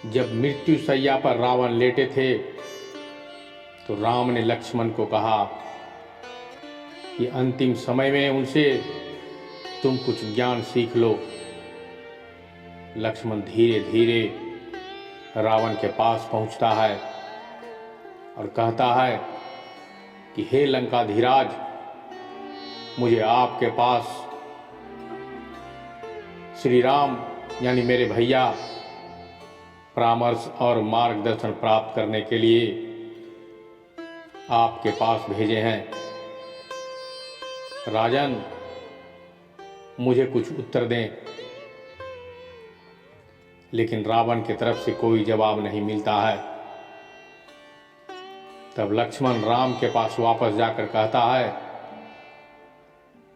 जब मृत्यु शैया पर रावण लेटे थे तो राम ने लक्ष्मण को कहा कि अंतिम समय में उनसे तुम कुछ ज्ञान सीख लो। लक्ष्मण धीरे धीरे रावण के पास पहुंचता है और कहता है कि हे लंकाधीराज, मुझे आपके पास श्री राम यानी मेरे भैया परामर्श और मार्गदर्शन प्राप्त करने के लिए आपके पास भेजे हैं। राजन, मुझे कुछ उत्तर दें। लेकिन रावण की तरफ से कोई जवाब नहीं मिलता है। तब लक्ष्मण राम के पास वापस जाकर कहता है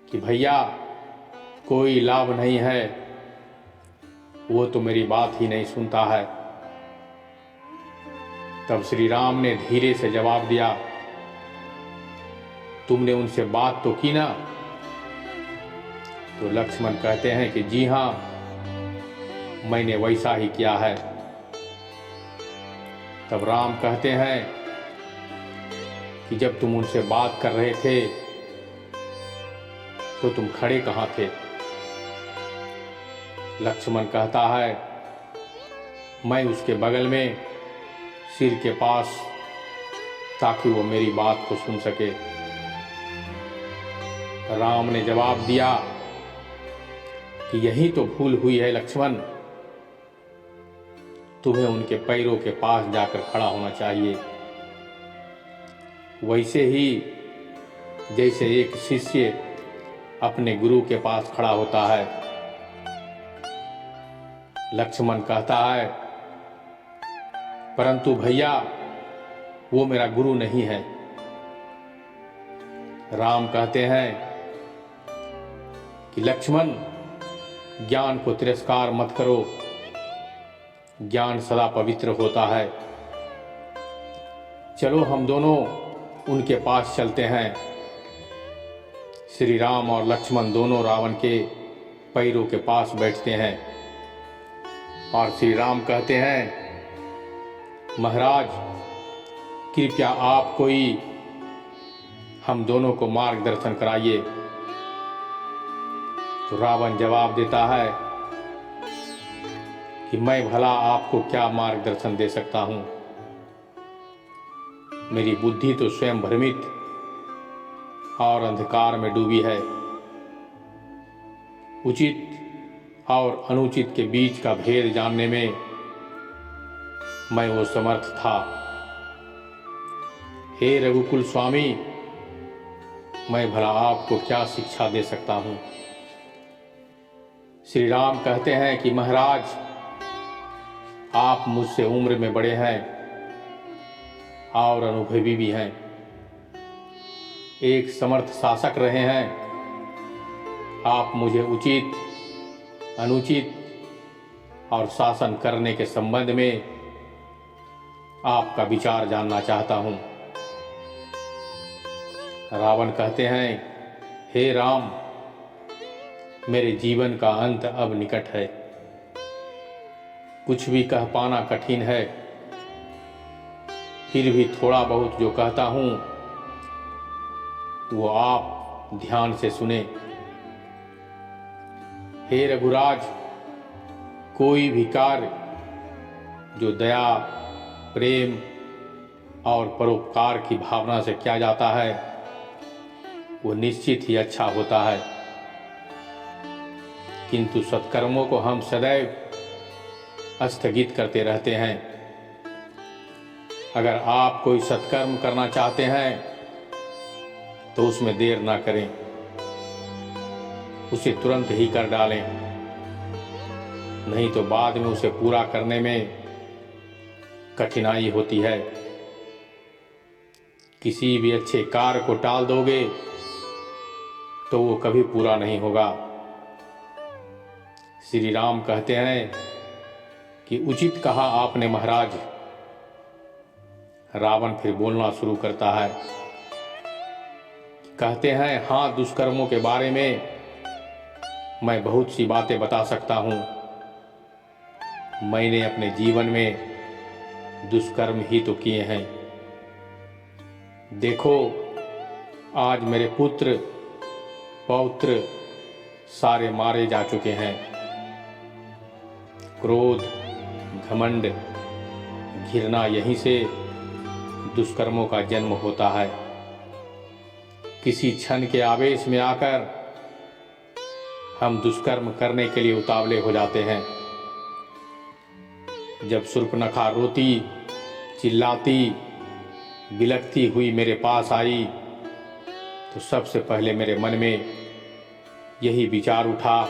कि भैया, कोई लाभ नहीं है, वो तो मेरी बात ही नहीं सुनता है। तब श्री राम ने धीरे से जवाब दिया, तुमने उनसे बात तो की ना? तो लक्ष्मण कहते हैं कि जी हाँ, मैंने वैसा ही किया है। तब राम कहते हैं कि जब तुम उनसे बात कर रहे थे तो तुम खड़े कहाँ थे? लक्ष्मण कहता है, मैं उसके बगल में सिर के पास, ताकि वो मेरी बात को सुन सके। राम ने जवाब दिया कि यही तो भूल हुई है लक्ष्मण, तुम्हें उनके पैरों के पास जाकर खड़ा होना चाहिए। वैसे ही जैसे एक शिष्य अपने गुरु के पास खड़ा होता है। लक्ष्मण कहता है, परंतु भैया, वो मेरा गुरु नहीं है। राम कहते हैं कि लक्ष्मण, ज्ञान को तिरस्कार मत करो, ज्ञान सदा पवित्र होता है। चलो हम दोनों उनके पास चलते हैं। श्री राम और लक्ष्मण दोनों रावण के पैरों के पास बैठते हैं और श्री राम कहते हैं, महाराज, कृपया आप कोई हम दोनों को मार्गदर्शन कराइए। तो रावण जवाब देता है कि मैं भला आपको क्या मार्गदर्शन दे सकता हूं? मेरी बुद्धि तो स्वयं भ्रमित और अंधकार में डूबी है। उचित और अनुचित के बीच का भेद जानने में मैं वो समर्थ था। हे रघुकुल स्वामी, मैं भला आपको क्या शिक्षा दे सकता हूं? श्री राम कहते हैं कि महाराज, आप मुझसे उम्र में बड़े हैं और अनुभवी भी हैं। एक समर्थ शासक रहे हैं। आप मुझे उचित, अनुचित और शासन करने के संबंध में आपका विचार जानना चाहता हूं। रावण कहते हैं, हे राम, मेरे जीवन का अंत अब निकट है। कुछ भी कह पाना कठिन है, फिर भी थोड़ा बहुत जो कहता हूं वो आप ध्यान से सुने। हे रघुराज, कोई भी कार्य जो दया, प्रेम और परोपकार की भावना से किया जाता है वो निश्चित ही अच्छा होता है, किंतु सत्कर्मों को हम सदैव स्थगित करते रहते हैं। अगर आप कोई सत्कर्म करना चाहते हैं तो उसमें देर ना करें, उसे तुरंत ही कर डालें, नहीं तो बाद में उसे पूरा करने में कठिनाई होती है। किसी भी अच्छे कार्य को टाल दोगे तो वो कभी पूरा नहीं होगा। श्री राम कहते हैं कि उचित कहा आपने महाराज। रावण फिर बोलना शुरू करता है। कहते हैं, हाँ, दुष्कर्मों के बारे में मैं बहुत सी बातें बता सकता हूं, मैंने अपने जीवन में दुष्कर्म ही तो किए हैं। देखो, आज मेरे पुत्र पौत्र सारे मारे जा चुके हैं। क्रोध, घमंड, घृणा, यहीं से दुष्कर्मों का जन्म होता है। किसी क्षण के आवेश में आकर हम दुष्कर्म करने के लिए उतावले हो जाते हैं। जब शूर्पणखा रोती, चिल्लाती, बिलखती हुई मेरे पास आई तो सबसे पहले मेरे मन में यही विचार उठा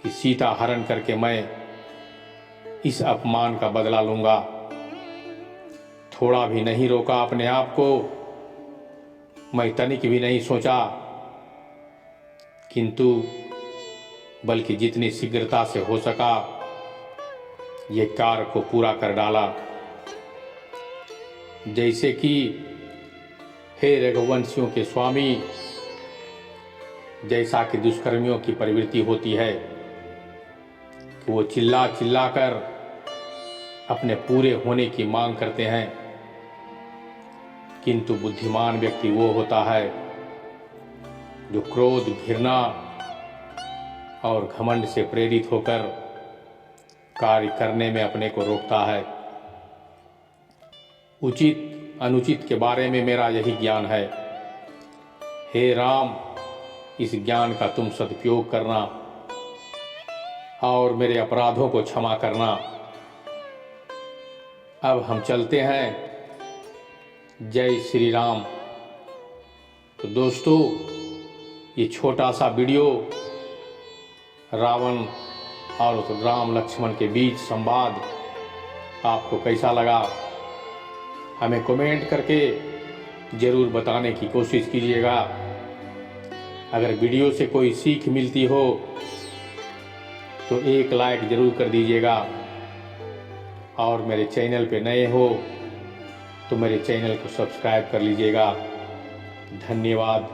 कि सीता हरण करके मैं इस अपमान का बदला लूंगा। थोड़ा भी नहीं रोका अपने आप को, मैं तनिक भी नहीं सोचा, किंतु बल्कि जितनी शीघ्रता से हो सका ये कार्य को पूरा कर डाला। जैसे कि हे रघुवंशियों के स्वामी, जैसा कि दुष्कर्मियों की प्रवृत्ति होती है कि वो चिल्ला चिल्ला कर अपने पूरे होने की मांग करते हैं, किंतु बुद्धिमान व्यक्ति वो होता है जो क्रोध, घृणा और घमंड से प्रेरित होकर कार्य करने में अपने को रोकता है। उचित अनुचित के बारे में मेरा यही ज्ञान है। हे राम, इस ज्ञान का तुम सदुपयोग करना और मेरे अपराधों को क्षमा करना। अब हम चलते हैं। जय श्री राम। तो दोस्तों, ये छोटा सा वीडियो रावण और राम लक्ष्मण के बीच संवाद आपको कैसा लगा, हमें कमेंट करके ज़रूर बताने की कोशिश कीजिएगा। अगर वीडियो से कोई सीख मिलती हो तो एक लाइक ज़रूर कर दीजिएगा, और मेरे चैनल पे नए हो तो मेरे चैनल को सब्सक्राइब कर लीजिएगा। धन्यवाद।